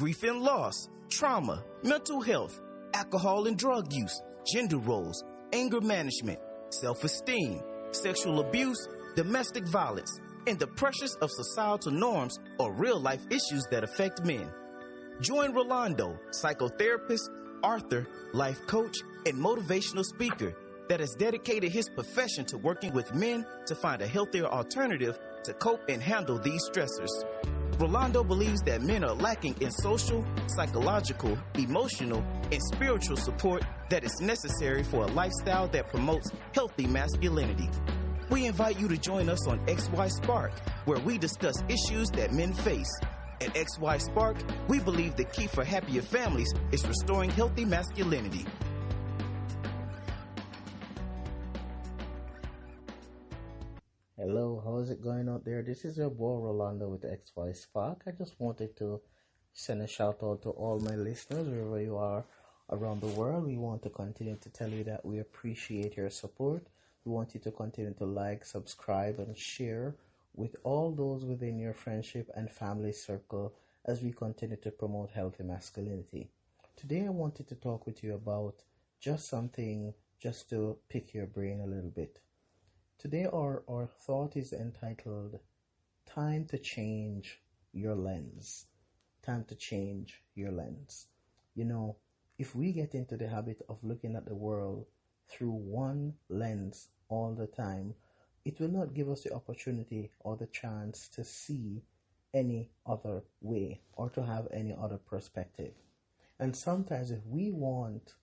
grief and loss, trauma, mental health, alcohol and drug use, gender roles, anger management, self-esteem, sexual abuse, domestic violence, and the pressures of societal norms or real-life issues that affect men. Join Rolando, psychotherapist, author, life coach, and motivational speaker that has dedicated his profession to working with men to find a healthier alternative to cope and handle these stressors. Rolando believes that men are lacking in social, psychological, emotional, and spiritual support that is necessary for a lifestyle that promotes healthy masculinity. We invite you to join us on XY Spark, where we discuss issues that men face. At XY Spark, we believe the key for happier families is restoring healthy masculinity. Hello, how's it going out there? This is your boy Rolando with XY Spark. I just wanted to send a shout out to all my listeners wherever you are around the world. We want to continue to tell you that we appreciate your support. We want you to continue to like, subscribe, and share with all those within your friendship and family circle as we continue to promote healthy masculinity. Today I wanted to talk with you about just something just to pick your brain a little bit. Today our thought is entitled, Time to Change Your Lens. Time to change your lens. You know, if we get into the habit of looking at the world through one lens all the time, it will not give us the opportunity or the chance to see any other way or to have any other perspective. And sometimes if we want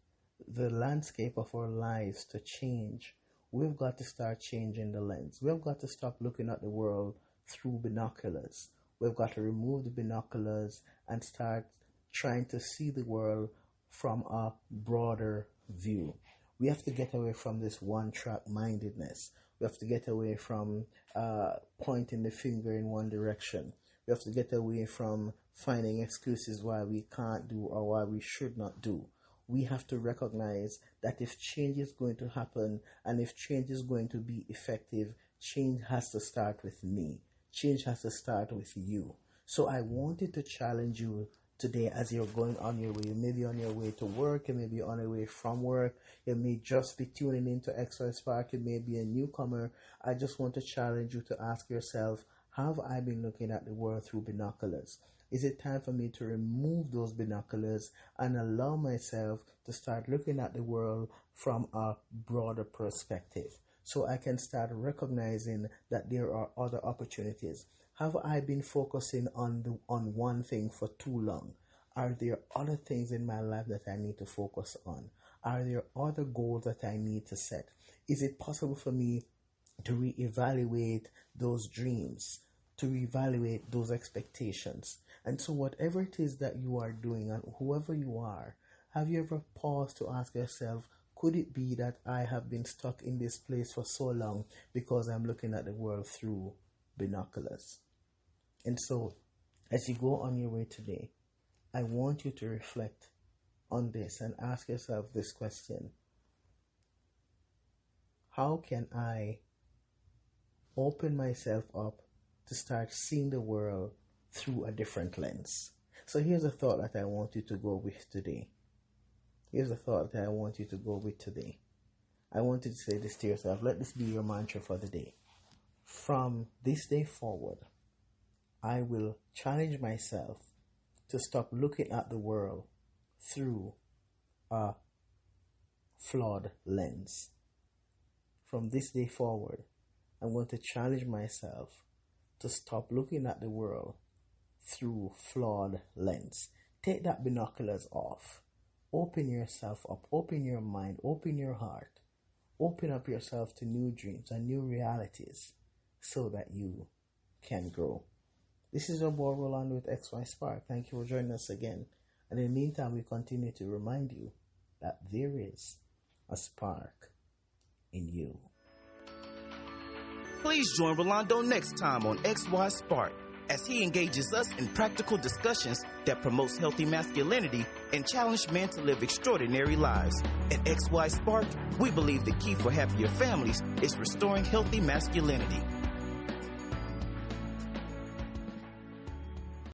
the landscape of our lives to change, we've got to start changing the lens. We've got to stop looking at the world through binoculars. We've got to remove the binoculars and start trying to see the world from a broader view. We have to get away from this one-track mindedness. We have to get away from pointing the finger in one direction. We have to get away from finding excuses why we can't do or why we should not do. We have to recognize that if change is going to happen and if change is going to be effective, change has to start with me. Change has to start with you. So I wanted to challenge you today as you're going on your way. You may be on your way to work, you may be on your way from work, you may just be tuning into XY Spark, you may be a newcomer. I just want to challenge you to ask yourself, have I been looking at the world through binoculars? Is it time for me to remove those binoculars and allow myself to start looking at the world from a broader perspective so I can start recognizing that there are other opportunities? Have I been focusing on one thing for too long? Are there other things in my life that I need to focus on? Are there other goals that I need to set? Is it possible for me to reevaluate those dreams, to reevaluate those expectations? And so whatever it is that you are doing and whoever you are, have you ever paused to ask yourself, could it be that I have been stuck in this place for so long because I'm looking at the world through binoculars? And so as you go on your way today, I want you to reflect on this and ask yourself this question. How can I open myself up to start seeing the world through a different lens? So here's a thought that I want you to go with today. Here's a thought that I want you to go with today. I want you to say this to yourself. Let this be your mantra for the day. From this day forward, I will challenge myself to stop looking at the world through a flawed lens. From this day forward, I'm going to challenge myself to stop looking at the world through flawed lens. Take that binoculars off. Open yourself up. Open your mind. Open your heart. Open up yourself to new dreams and new realities so that you can grow. This is your boy Rolando with XY Spark. Thank you for joining us again. And in the meantime, we continue to remind you that there is a spark in you. Please join Rolando next time on XY Spark as he engages us in practical discussions that promotes healthy masculinity and challenge men to live extraordinary lives. At XY Spark, we believe the key for happier families is restoring healthy masculinity.